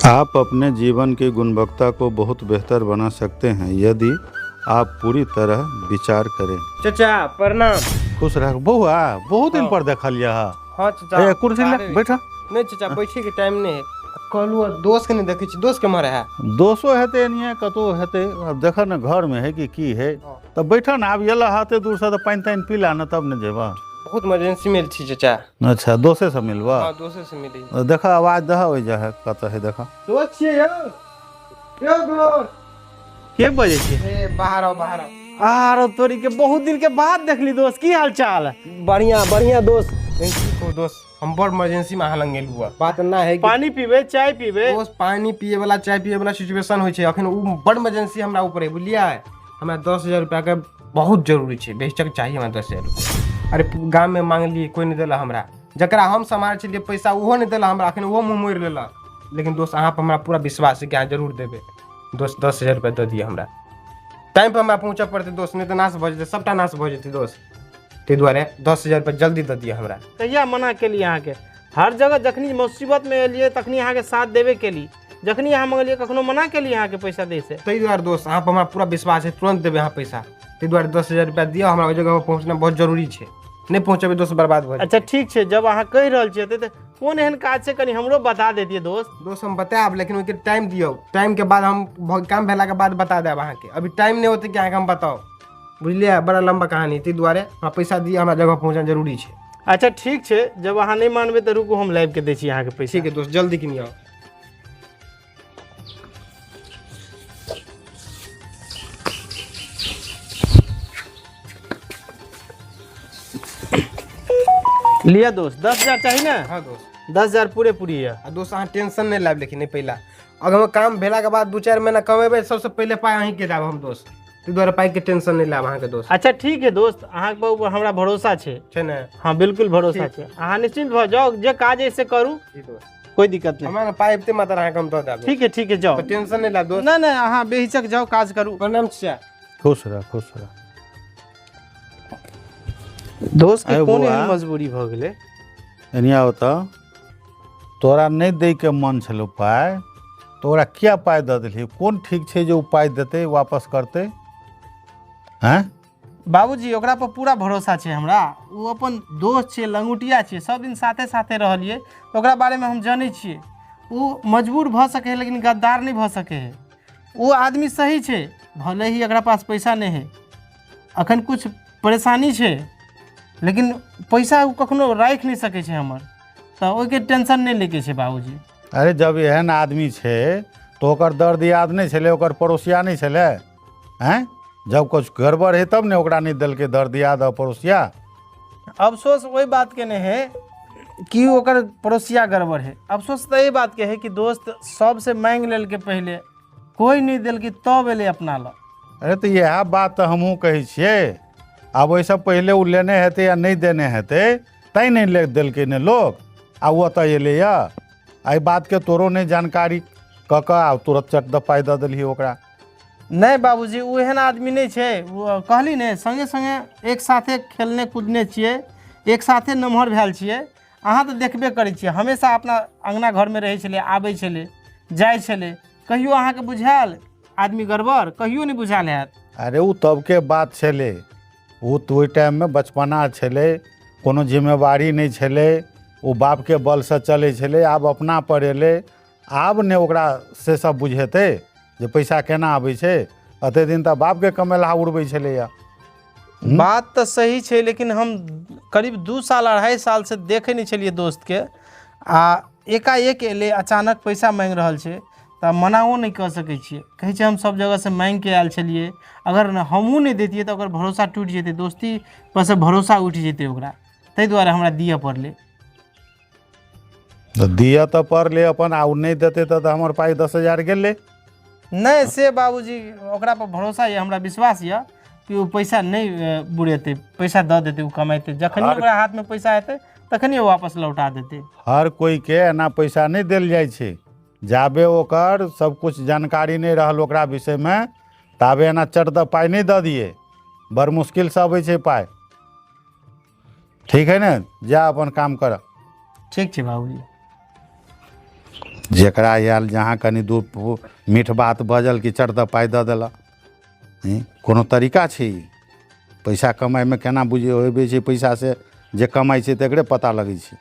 आप अपने जीवन की गुणवत्ता को बहुत बेहतर बना सकते हैं यदि आप पूरी तरह विचार करें। चाचा प्रणाम। खुश रह बउआ, बहुत दिन हाँ। पर देखल यह। हाँ चाचा कुर्सी ले बैठा। नहीं चाचा बैठे के टाइम नहीं कहलू दोस्त के नहीं देखे छी, दोस्त के मारे है दोसो हेते एनिए कतो हेते। अब देख न घर में है कि है तो बैठा न। अब येला हाथे दूर से तो पानी तानी पीला न तब न जेबा। बहुत इमरजेंसी में थी चाचा। अच्छा दोसे से मिलवा। हाँ दोस्त से मिली। देखा आवाज दहा हो जा है कत है देखा। दोस्त छिए यो दोस्त के बजे छे? ए बाहर आओ बाहर आओ। आरो तोरी के बहुत दिन के बाद देखली दोस्त, की हाल चाल? बढ़िया बढ़िया दोस्त। देखो दोस्त हम बड़ इमरजेंसी में हालंग गेल हुआ बात ना है कि पानी पीबे चाय पीबे? दोस्त पानी पिए वाला चाय पिए वाला सिचुएशन होय छै अखन। उ बड़ इमरजेंसी हमरा ऊपर है बुझलिया। हमरा 10,000 रुपया के बहुत जरूरी छै, बेशक चाहिए हमरा 10,000 रुपया। अरे गांव में मांग लिए कोई नहीं दिला हमरा, जकरा हम समार छलिए पैसा उहो नहीं दिला हमरा, अखन वो मुंह मोड़ लेला। लेकिन दोस्त अहाँ पर हमरा पूरा विश्वास है कि अहाँ जरूर देबे। दोस्त 10,000 रुपया दे दिए हमरा, टाइम पर हमरा पहुँचे पड़ते दोस्त, नहीं तो नाश भ जेतै, सबटा नाश भ जेतै दोस्त। ताहि दुआरे 10,000 रुपया जल्दी दे दिए हमरा। कहिया मना केली अहाँ के? हर जगह जखनी मुसीबत में एलिए तखनी अहाँ के साथ देवे केली, जखनी अहाँ मंगलिए कखनो मना केली अहाँ के पैसा दे से? ताहि दुआरे दोस्त अहाँ पर हमरा पूरा विश्वास है, तुरंत देबे अहाँ पैसा। ताहि दुआरे 10,000 रुपया दियो हमरा, ओहि जगह पर पहुँचना बहुत जरूरी छै। नहीं पहुँचेबै दोस्त बर्बाद भ जेतै। अच्छा ठीक छै, जब अहाँ कहि रहल छियै तऽ कोन एहन काज छै कनी हमरो बता देतिए दोस्त। दोस्त हम बतायब लेकिन ओहिके टाइम दियो, टाइम के बाद हम काम भेला के बाद बता देब अहाँ के। अभी टाइम नहीं होते कि अहाँ के हम बताओ, बुझलिए? बड़ा लंबा कहानी। ताहि दुआरे हमरा पैसा दिए, हमरा जगह पहुँचना जरूरी छै। अच्छा ठीक छै, जब अहाँ नहीं मानबे तो रुकू, हम लाइव के दै छी अहाँ के पैसा। ठीक है दोस्त जल्दी किनियो। लिया दोस्त 10,000 चाहिए ना? हाँ दोस्त 10,000 पूरे पूरी है। आ दोस्त अहाँ टेंशन नहीं लाइब, लेकिन नहीं पहिला अगर हम काम भेला के बाद 2-4 महीना कमेबै सबसे पहले पाई अहीं के देब हम दोस्त। ताहि दुआरे पाई के टेंशन नहीं लाइब अहाँ के दोस्त। अच्छा ठीक है दोस्त, अहाँ के ऊपर हमरा भरोसा छै ने? हाँ बिल्कुल भरोसा छै। अहाँ निश्चिंत भ जाओ, जे काज है से करू, जी दोस्त कोई दिक्कत नहीं। हमरा पाई एते मात्र अहाँ के हम दऽ देब। ठीक है जाओ, टेंशन नहीं लाइब दोस्त। नहीं नहीं अहाँ बेहिचक जाओ, काज करू। प्रणाम चाचा। खुश रह खुश रह। दोस्त के आइ कोन बौआ। एहन मजबूरी भ गेलै? एनिया होता तोरा नहीं दे के मन छलो पाई, तोरा क्या पाई दे दिली? कौन ठीक छे जो पाई देते वापस करते हैं? बाबूजी ओकरा पर पूरा भरोसा छै हमरा। वो अपन दोस्त छै, लंगुटिया छै, सब दिन साथे साथे रहलिए, ओकरा बारे में हम जानै छियै। वो मजबूर भ सके है लेकिन गद्दार नहीं भ सके है। वो आदमी सही छै, भले ही एकरा पास पैसा नहीं है, अखन कुछ परेशानी छै, लेकिन पैसा वो कखनो राखि नहीं सके छै हमर, तो ओके टेंशन नहीं लेके छै बाबूजी। अरे जब एहन आदमी छे तो ओकर दर्द याद नहीं छले, ओकर पड़ोसिया नहीं छले हैं? जब कुछ गड़बड़ है तब ने ओकरा नहीं दिल के दर्द याद और पड़ोसिया। अफसोस वही बात के नहीं है कि ओकर पड़ोसिया गड़बड़ है, अफसोस तो ये बात के है कि दोस्त सबसे मांग लेल के पहले कोई नहीं दिल की तब एले अपना ला। अरे तो यह बात तो हमहूँ कही छे। अब वैसे पहले वो लेने हेते या नहीं देने हेते तई नहीं ले दिल के ने लोग, आ वो तो ये या आई बात के तोरो नहीं जानकारी कका तुरंत चट द पाई दे दिली ओकरा। नहीं बाबूजी वो एहन आदमी नहीं छे, वो कहली ने संगे संगे एक साथे खेलने कूदने छिए, एक साथे नमहर भेल छिए। अहाँ तो देखबे करै छिए, हमेशा अपना अंगना घर में रहे छले, आबै छले जाय छले, कहियो अहाँ के बुझायल आदमी गड़बड़? कहियो नहीं बुझायल हैत। अरे वो तब के बात छले, वो तो ओहि टाइम में बचपना छले, कोनो जिम्मेवारी नहीं छले, वो बाप के बल से चले छले। आब अपना पर एले, आब ने ओकरा से सब बुझेते जे पैसा केना आबै छे। अते दिन तो बाप के कमेला उड़बै छले या। बात तो सही है, लेकिन हम करीब 2 साल 2.5 साल से देखे नहीं छलिए दोस्त के, आ एकाएक एले अचानक पैसा मांग रहल छे तो मनाओ नहीं कर सके छिए। कहे छे हम सब जगह से मांग के आयल छलिए, अगर हमहूँ नहीं देतिए तो ओकर भरोसा टूट जेते, दोस्ती पर से भरोसा उठ जेते ओकरा। ताहि दुआरे हमरा दिए पड़ले। तो दिया तो पर ले अपन, आउ नहीं देते तो हमार पाई 10,000 गेले। नहीं से बाबूजी ओकरा पर भरोसा है, हमरा विश्वास है कि वो पैसा नहीं बुड़ेते, पैसा दे देते, वो कमाते, जखनी ओकरा हाथ में पैसा आते तखनी वो वापस लौटा देते। हर कोई के एना पैसा नहीं दिल जाय छे, जाबे ओकर सब कुछ जानकारी नहीं रहल ओकरा विषय में ताबे एना चट द पाई नहीं दे दिए, बड़ मुश्किल से अबै छे पाई। ठीक है ना, जा अपन काम कर। ठीक है बाबूजी। जेकरा आयल जहाँ कनि दू मीठ बात बजल कि चढ़ तऽ पाइ दऽ देलक। कोनो तरीका छै ई? पैसा कमाइमे केना बुझियौ होबै छै पैसासँ जे कमाइ छै तकरे पता लगै छै।